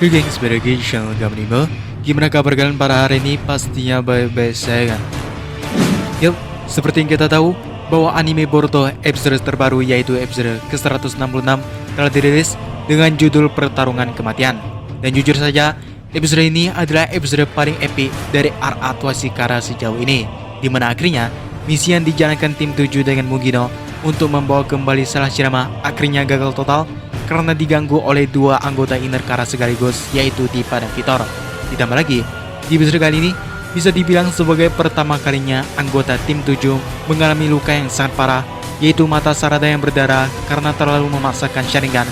Greetings sebagai channel Gamerimo. Gimana kabar kalian pada hari ini? Pastinya baik-baik saja kan? Yup, seperti yang kita tahu bahwa anime Boruto episode terbaru yaitu episode ke-166 telah dirilis dengan judul Pertarungan Kematian. Dan jujur saja, episode ini adalah episode paling epic dari arc Atwashikara sejauh ini, di mana akhirnya misi yang dijalankan tim 7 dengan Mugino untuk membawa kembali Salah Shirama akhirnya gagal total karena diganggu oleh dua anggota Inner Kara sekaligus, yaitu Dipa dan Vitor. Ditambah lagi, di episode kali ini bisa dibilang sebagai pertama kalinya anggota tim 7 mengalami luka yang sangat parah, yaitu mata Sarada yang berdarah karena terlalu memaksakan Sharingan,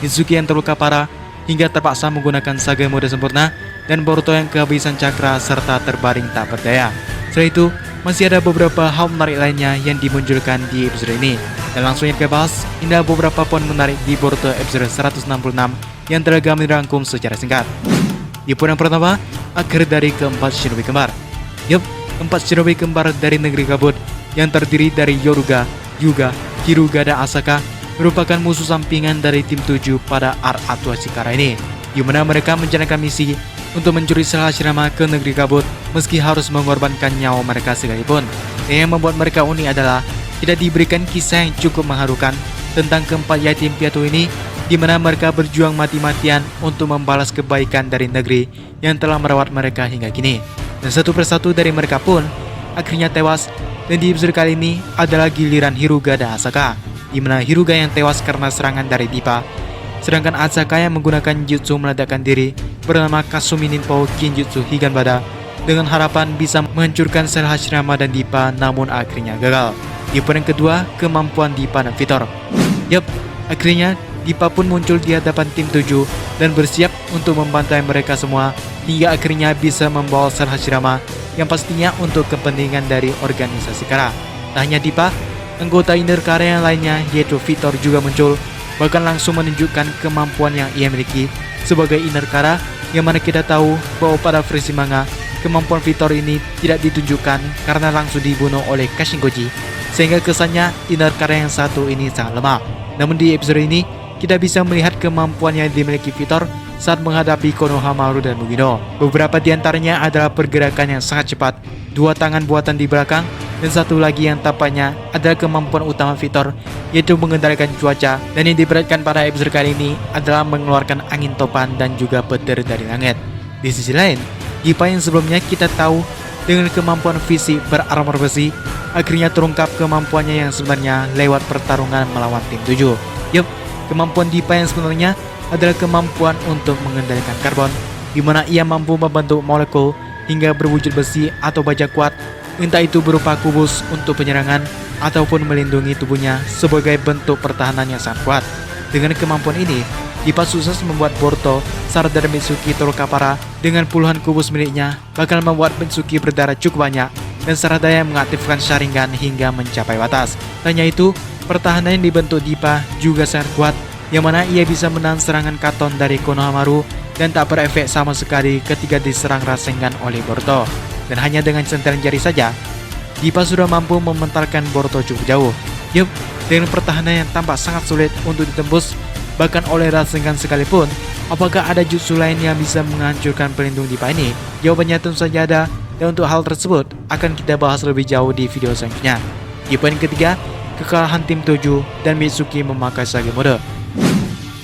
Mitsuki yang terluka parah hingga terpaksa menggunakan Saga mode sempurna, dan Boruto yang kehabisan cakra serta terbaring tak berdaya. Setelah itu, masih ada beberapa hal menarik lainnya yang dimunculkan di episode ini. Dan langsung kita bahas, ini beberapa poin menarik di Boruto episode 166 yang telah kami rangkum secara singkat. Di poin yang pertama, akhir dari keempat shinobi kembar. Yup, empat shinobi kembar dari negeri kabut yang terdiri dari Yoruga, Hyuga, Hiruga, dan Asaka merupakan musuh sampingan dari tim 7 pada arc Atwashikara ini, di mana mereka menjalankan misi untuk mencuri Salah Shirama ke negeri kabut meski harus mengorbankan nyawa mereka sekalipun. Dan yang membuat mereka unik adalah tidak diberikan kisah yang cukup mengharukan tentang keempat yatim piatu ini, di mana mereka berjuang mati-matian untuk membalas kebaikan dari negeri yang telah merawat mereka hingga kini. Dan satu persatu dari mereka pun akhirnya tewas, dan di episode kali ini adalah giliran Hiruga dan Asaka, di mana Hiruga yang tewas karena serangan dari Dipa, sedangkan Asaka yang menggunakan jutsu meledakkan diri bernama Kasumi Ninpo Kinjutsu Higanbada dengan harapan bisa menghancurkan Salah Shirama dan Dipa, namun akhirnya gagal. Di poin yang kedua, kemampuan Dipa dan Vitor. Yup, akhirnya Dipa pun muncul di hadapan tim 7 dan bersiap untuk membantai mereka semua hingga akhirnya bisa membawa Salah Shirama yang pastinya untuk kepentingan dari organisasi Kara. Tak hanya Dipa, anggota Inner Kara yang lainnya yaitu Vitor juga muncul, bahkan langsung menunjukkan kemampuan yang ia miliki sebagai Inner Kara, yang mana kita tahu bahwa pada versi manga kemampuan Vitor ini tidak ditunjukkan karena langsung dibunuh oleh Kashingoji, sehingga kesannya Inner Kara yang satu ini sangat lemah. Namun di episode ini kita bisa melihat kemampuan yang dimiliki Vitor saat menghadapi Konohamaru dan Mugino. Beberapa di antaranya adalah pergerakan yang sangat cepat, dua tangan buatan di belakang, dan satu lagi yang tampaknya adalah kemampuan utama Vitor, yaitu mengendalikan cuaca, dan yang diperhatikan pada episode kali ini adalah mengeluarkan angin topan dan juga petir dari langit. Di sisi lain, Dipa yang sebelumnya kita tahu dengan kemampuan fisik berarmor besi, akhirnya terungkap kemampuannya yang sebenarnya lewat pertarungan melawan tim 7. Yup, kemampuan Dipa yang sebenarnya adalah kemampuan untuk mengendalikan karbon, di mana ia mampu membentuk molekul hingga berwujud besi atau baja kuat, entah itu berupa kubus untuk penyerangan ataupun melindungi tubuhnya sebagai bentuk pertahanan yang sangat kuat. Dengan kemampuan ini, Dipa sukses membuat Boruto, Sarada, dan Mitsuki terluka parah dengan puluhan kubus miliknya, bahkan membuat Mitsuki berdarah cukup banyak, dan Sarada yang mengaktifkan Sharingan hingga mencapai batas. Hanya itu, pertahanan yang dibentuk Dipa juga sangat kuat, yang mana ia bisa menahan serangan Katon dari Konohamaru dan tak berefek sama sekali ketika diserang Rasengan oleh Boruto. Dan hanya dengan sentilan jari saja, Dipa sudah mampu mementalkan Boruto cukup jauh. Yup, dengan pertahanan yang tampak sangat sulit untuk ditembus bahkan oleh Rasengan sekalipun, apakah ada jutsu lain yang bisa menghancurkan pelindung Dipa ini? Jawabannya tentu saja ada, dan untuk hal tersebut akan kita bahas lebih jauh di video selanjutnya. Di poin ketiga, kekalahan tim 7 dan Mitsuki memakai Sage mode.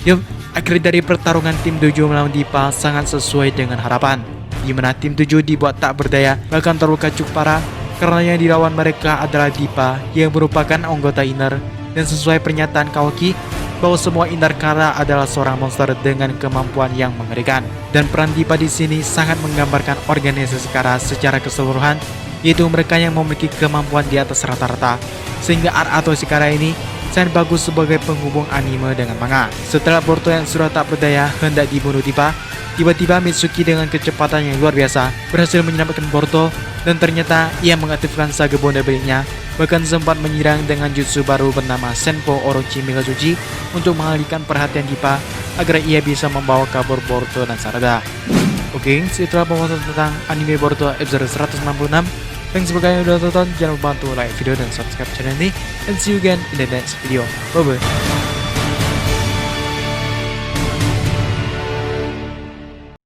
Yup, akhir dari pertarungan tim 7 melawan Dipa sangat sesuai dengan harapan, di mana tim 7 dibuat tak berdaya bahkan terluka cukup parah karena yang dilawan mereka adalah Dipa yang merupakan anggota Inner, dan sesuai pernyataan Kaoki bahwa semua Inner Kara adalah seorang monster dengan kemampuan yang mengerikan. Dan peran Dipa di sini sangat menggambarkan organisasi Kara secara keseluruhan, yaitu mereka yang memiliki kemampuan di atas rata-rata, sehingga arc Atwashikara ini sangat bagus sebagai penghubung anime dengan manga. Setelah Boruto yang sudah tak berdaya hendak dibunuh Dipa, tiba-tiba Mitsuki dengan kecepatan yang luar biasa berhasil menyelamatkan Boruto, dan ternyata ia mengaktifkan Sage mode miliknya, bahkan sempat menyerang dengan jutsu baru bernama Senpo Orochi Megazuchi untuk mengalihkan perhatian Dipa agar ia bisa membawa kabur Boruto dan Sarada. Oke, setelah pembahasan tentang anime Boruto episode 166, thanks for kalian udah tonton, jangan lupa untuk like video dan subscribe channel ini, and see you again in the next video. Bye bye.